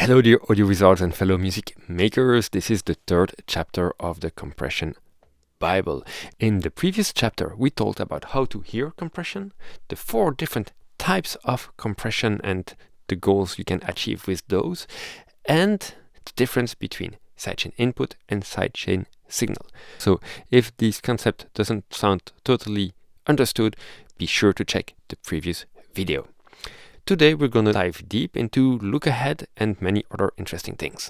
Hello dear audio wizards and fellow music makers, this is the third chapter of the Compression Bible. In the previous chapter we talked about how to hear compression, the 4 different types of compression and the goals you can achieve with those, and the difference between sidechain input and sidechain signal. So if this concept doesn't sound totally understood, be sure to check the previous video. Today we're going to dive deep into Lookahead and many other interesting things.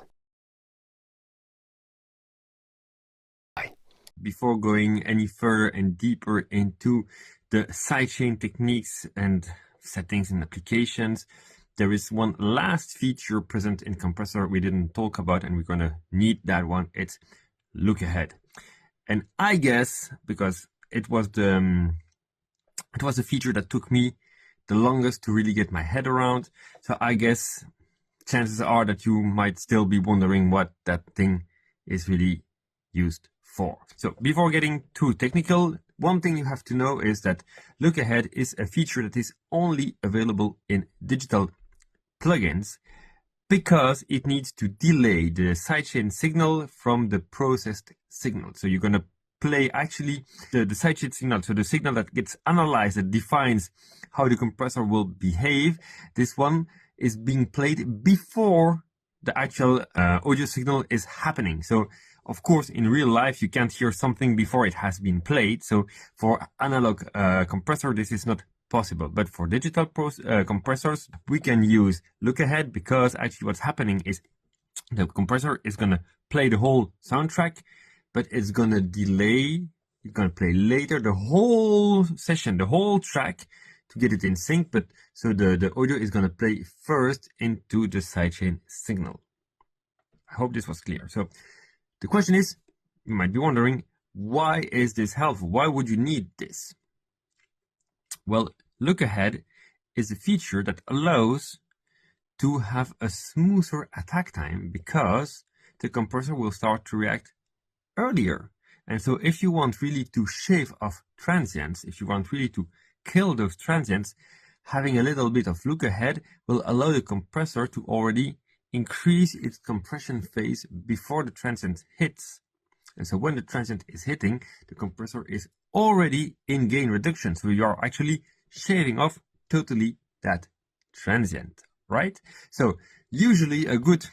Before going any further and deeper into the sidechain techniques and settings and applications, there is one last feature present in Compressor we didn't talk about, and we're going to need that one. It's Lookahead. And I guess because it was a feature that took me the longest to really get my head around. So I guess chances are that you might still be wondering what that thing is really used for. So before getting too technical, one thing you have to know is that Lookahead is a feature that is only available in digital plugins because it needs to delay the sidechain signal from the processed signal. So you're going to play actually the sidechain signal, so the signal that gets analyzed, that defines how the compressor will behave. This one is being played before the actual audio signal is happening. So of course in real life you can't hear something before it has been played. So for analog compressor this is not possible, but for digital compressors we can use Lookahead, because actually what's happening is the compressor is going to play the whole soundtrack, but it's going to delay, you're going to play later the whole session, the whole track, to get it in sync. But so the audio is going to play first into the sidechain signal. I hope this was clear. So the question is, you might be wondering, why is this helpful? Why would you need this? Well, Lookahead is a feature that allows to have a smoother attack time, because the compressor will start to react earlier. And so if you want really to shave off transients, if you want really to kill those transients, having a little bit of Lookahead will allow the compressor to already increase its compression phase before the transient hits. And so when the transient is hitting, the compressor is already in gain reduction. So you are actually shaving off totally that transient, right? So usually a good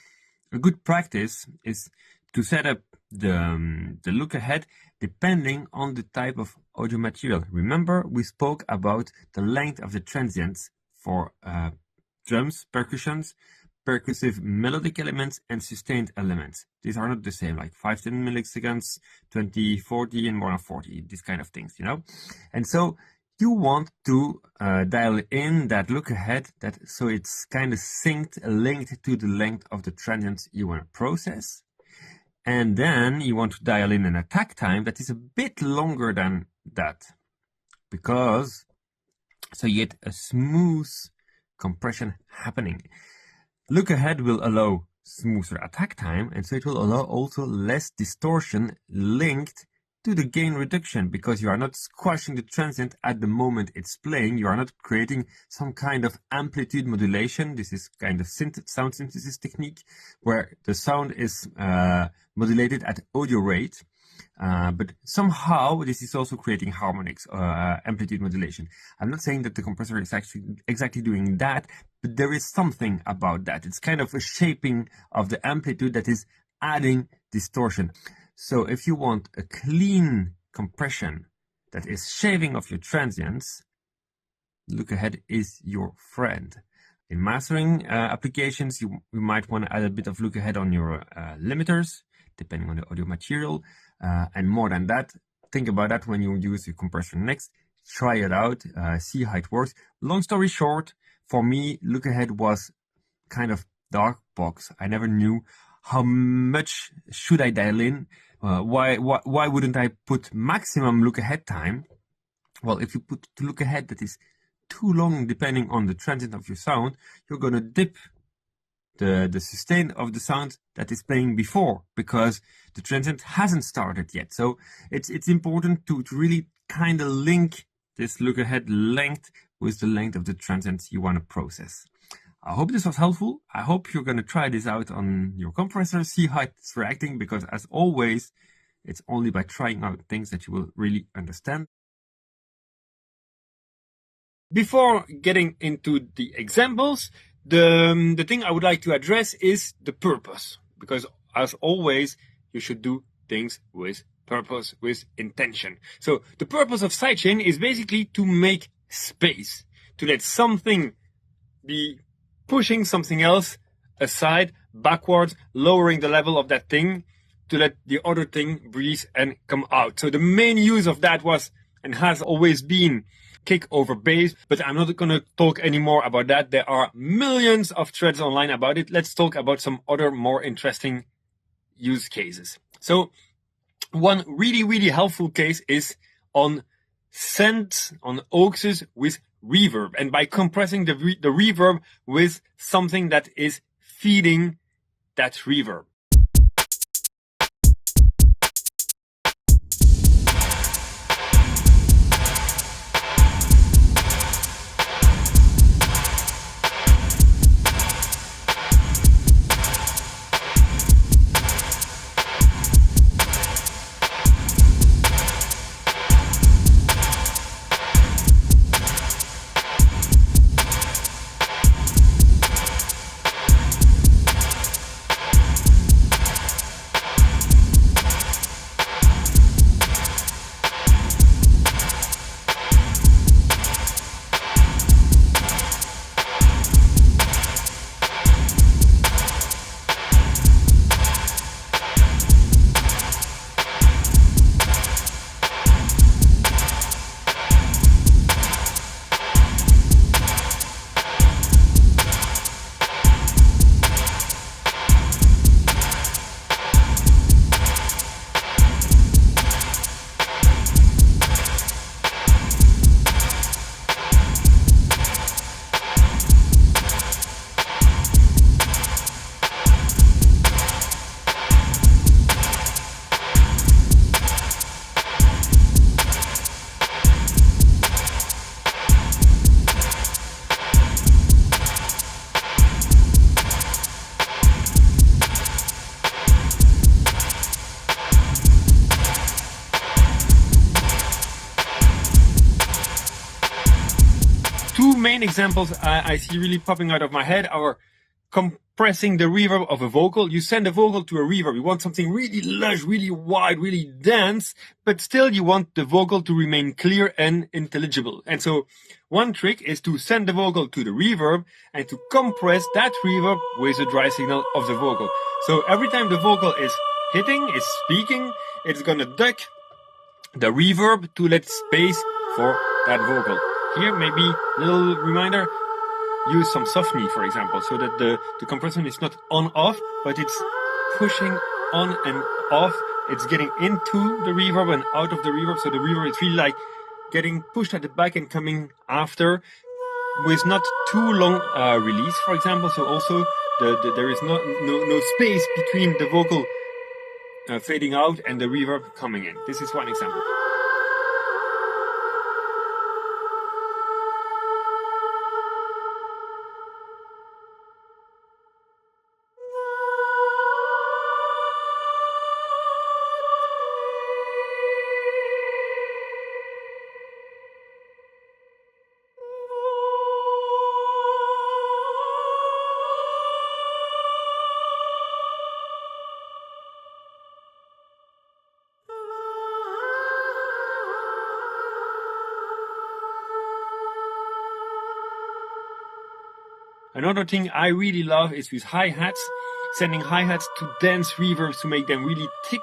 practice is to set up the Lookahead depending on the type of audio material. Remember, we spoke about the length of the transients for drums, percussions, percussive melodic elements, and sustained elements. These are not the same, like 5-10 milliseconds, 20, 40, and more than 40, these kind of things, you know? And so you want to dial in that Lookahead, so it's kind of synced, linked to the length of the transients you want to process. And then you want to dial in an attack time that is a bit longer than that, because so you get a smooth compression happening. Lookahead will allow smoother attack time, and so it will allow also less distortion linked to the gain reduction, because you are not squashing the transient at the moment it's playing. You are not creating some kind of amplitude modulation. This is kind of sound synthesis technique where the sound is modulated at audio rate, but somehow this is also creating harmonics, amplitude modulation. I'm not saying that the compressor is actually exactly doing that, but there is something about that. It's kind of a shaping of the amplitude that is adding distortion. So if you want a clean compression that is shaving off your transients, Lookahead is your friend. In mastering applications, you might want to add a bit of Lookahead on your limiters, depending on the audio material. And more than that, think about that when you use your compressor next. Try it out, see how it works. Long story short, for me, Lookahead was kind of dark box. I never knew how much should I dial in. Why wouldn't I put maximum Lookahead time? Well, if you put Lookahead that is too long, depending on the transient of your sound, you're going to dip the sustain of the sound that is playing before, because the transient hasn't started yet. So it's important to really kind of link this Lookahead length with the length of the transients you want to process. I hope this was helpful. I hope you're going to try this out on your compressor, see how it's reacting, because as always, it's only by trying out things that you will really understand. Before getting into the examples, the thing I would like to address is the purpose, because as always, you should do things with purpose, with intention. So the purpose of sidechain is basically to make space, to let something be pushing something else aside, backwards, lowering the level of that thing to let the other thing breathe and come out. So the main use of that was and has always been kick over bass, but I'm not going to talk anymore about that. There are millions of threads online about it. Let's talk about some other more interesting use cases. So one really helpful case is on sends, on auxes with reverb, and by compressing the reverb with something that is feeding that reverb. Two main examples I see really popping out of my head are compressing the reverb of a vocal. You send a vocal to a reverb. You want something really lush, really wide, really dense, but still you want the vocal to remain clear and intelligible. And so one trick is to send the vocal to the reverb and to compress that reverb with the dry signal of the vocal. So every time the vocal is hitting, is speaking, it's gonna duck the reverb to let space for that vocal. Here, maybe a little reminder, use some softney, for example, so that the compressor is not on-off, but it's pushing on and off. It's getting into the reverb and out of the reverb, so the reverb is really like getting pushed at the back and coming after with not too long release, for example. So also there is no space between the vocal fading out and the reverb coming in. This is one example. Another thing I really love is with hi-hats, sending hi-hats to dense reverbs to make them really thick,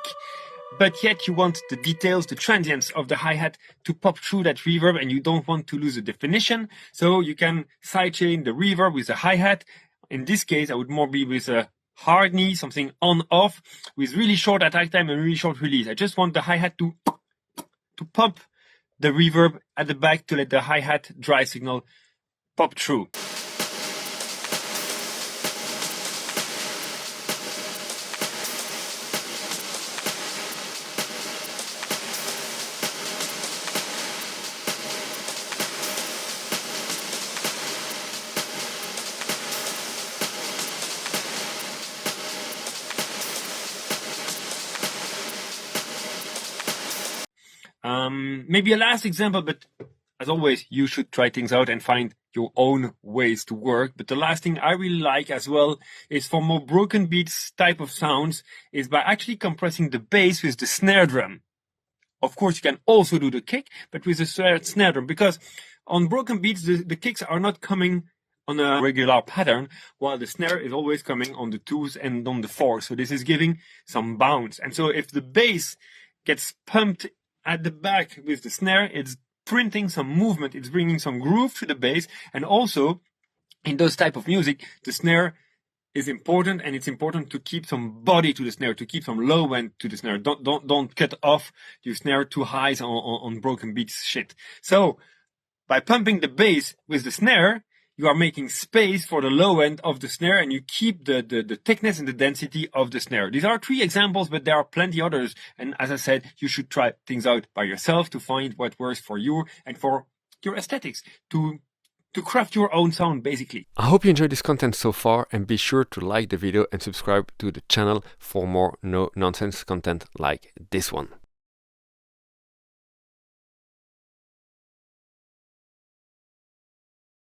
but yet you want the details, the transients of the hi-hat to pop through that reverb and you don't want to lose the definition. So you can sidechain the reverb with a hi-hat. In this case, I would more be with a hard knee, something on-off, with really short attack time and really short release. I just want the hi-hat to pump the reverb at the back to let the hi-hat dry signal pop through. Maybe a last example, but as always, you should try things out and find your own ways to work. But the last thing I really like as well is for more broken beats type of sounds is by actually compressing the bass with the snare drum. Of course, you can also do the kick, but with the snare drum, because on broken beats, the kicks are not coming on a regular pattern, while the snare is always coming on the 2s and on the 4s. So this is giving some bounce. And so if the bass gets pumped at the back with the snare, it's printing some movement, it's bringing some groove to the bass. And also in those type of music, the snare is important, and it's important to keep some body to the snare, to keep some low end to the snare. Don't cut off your snare too high on broken beats shit. So by pumping the bass with the snare, you are making space for the low end of the snare, and you keep the thickness and the density of the snare. These are 3 examples, but there are plenty others. And as I said, you should try things out by yourself to find what works for you and for your aesthetics, to craft your own sound, basically. I hope you enjoyed this content so far, and be sure to like the video and subscribe to the channel for more no-nonsense content like this one.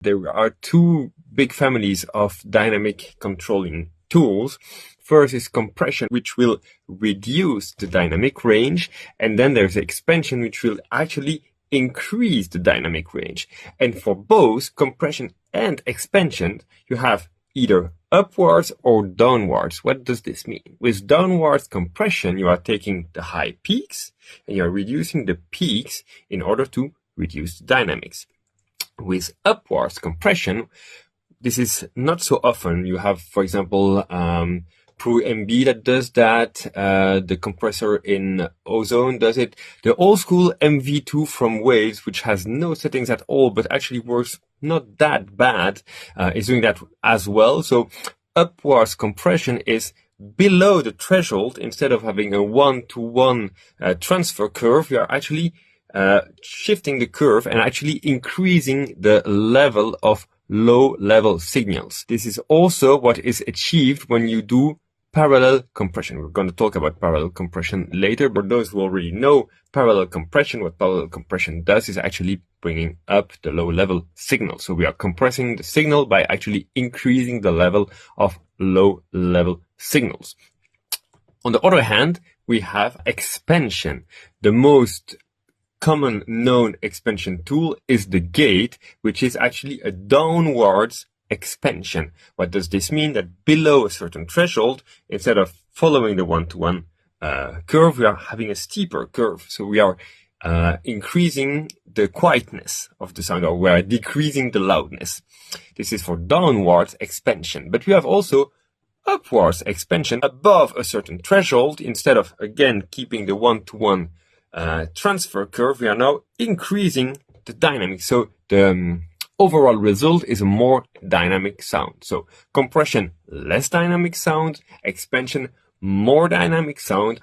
There are 2 big families of dynamic controlling tools. First is compression, which will reduce the dynamic range, and then there's expansion, which will actually increase the dynamic range. And for both compression and expansion, you have either upwards or downwards. What does this mean? With downwards compression, you are taking the high peaks and you are reducing the peaks in order to reduce the dynamics. With upwards compression, this is not so often. You have, for example, Pro MB that does that. The compressor in Ozone does it. The old school MV2 from Waves, which has no settings at all, but actually works not that bad, is doing that as well. So upwards compression is below the threshold. Instead of having a 1-to-1 transfer curve, we are actually shifting the curve and actually increasing the level of low-level signals. This is also what is achieved when you do parallel compression. We're going to talk about parallel compression later, but those who already know parallel compression, what parallel compression does is actually bringing up the low-level signal. So we are compressing the signal by actually increasing the level of low-level signals. On the other hand, we have expansion. The most common known expansion tool is the gate, which is actually a downwards expansion. What does this mean? That below a certain threshold, instead of following the 1-to-1 curve, we are having a steeper curve. So we are increasing the quietness of the sound, or we are decreasing the loudness. This is for downwards expansion. But we have also upwards expansion above a certain threshold. Instead of, again, keeping the 1-to-1 transfer curve, we are now increasing the dynamics. So the overall result is a more dynamic sound. So compression, less dynamic sound; expansion, more dynamic sound.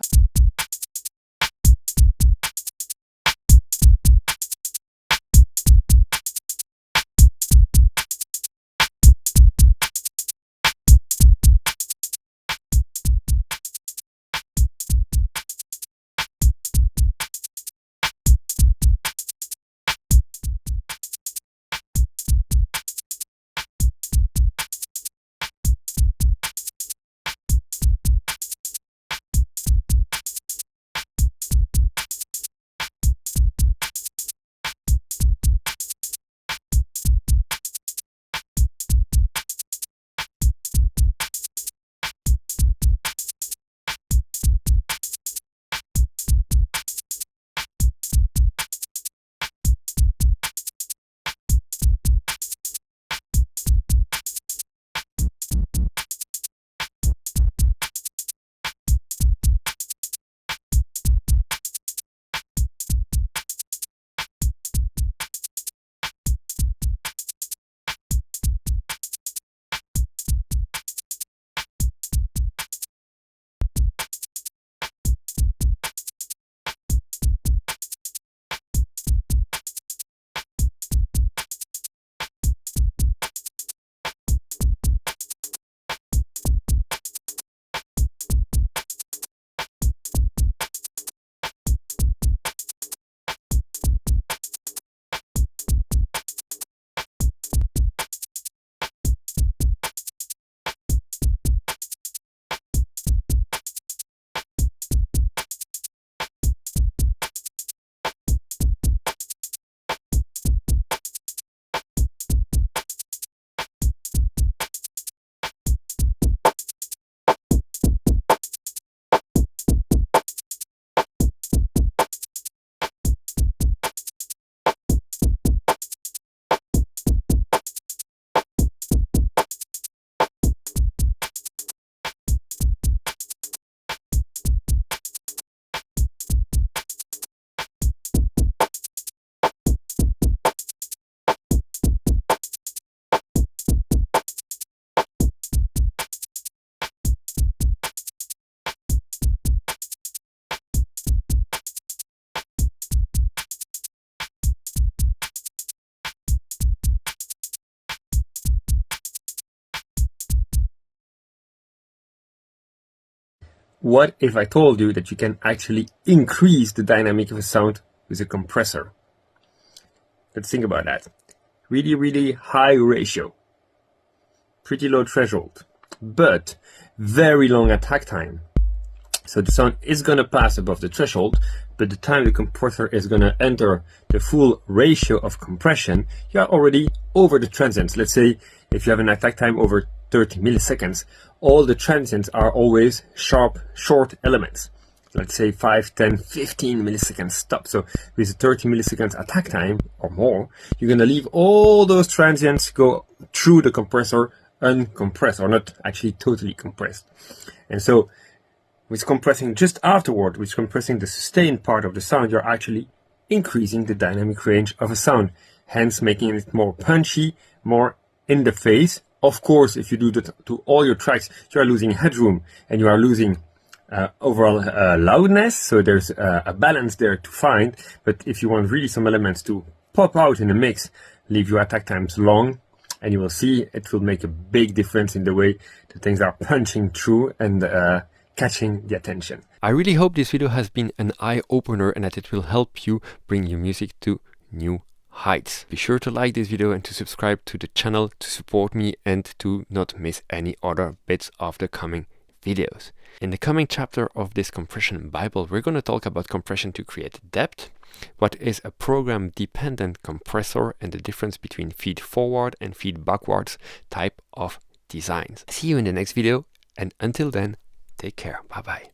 what if I told you that you can actually increase the dynamic of a sound with a compressor? Let's think about that. Really, really high ratio, pretty low threshold, but very long attack time. So the sound is going to pass above the threshold, but the time the compressor is going to enter the full ratio of compression, you are already over the transients. Let's say if you have an attack time over 30 milliseconds, all the transients are always sharp, short elements. Let's say 5, 10, 15 milliseconds stop. So with a 30 milliseconds attack time or more, you're going to leave all those transients go through the compressor uncompressed, or not actually totally compressed. And so with compressing just afterward, with compressing the sustained part of the sound, you're actually increasing the dynamic range of a sound, hence making it more punchy, more in the face. Of course, if you do that to all your tracks, you are losing headroom and you are losing overall loudness, so there's a balance there to find. But if you want really some elements to pop out in the mix, leave your attack times long, and you will see it will make a big difference in the way the things are punching through and catching the attention. I really hope this video has been an eye-opener and that it will help you bring your music to new heights. Be sure to like this video and to subscribe to the channel to support me and to not miss any other bits of the coming videos. In the coming chapter of this compression Bible, we're going to talk about compression to create depth, what is a program-dependent compressor, and the difference between feed-forward and feed-backwards type of designs. See you in the next video, and until then, take care. Bye-bye.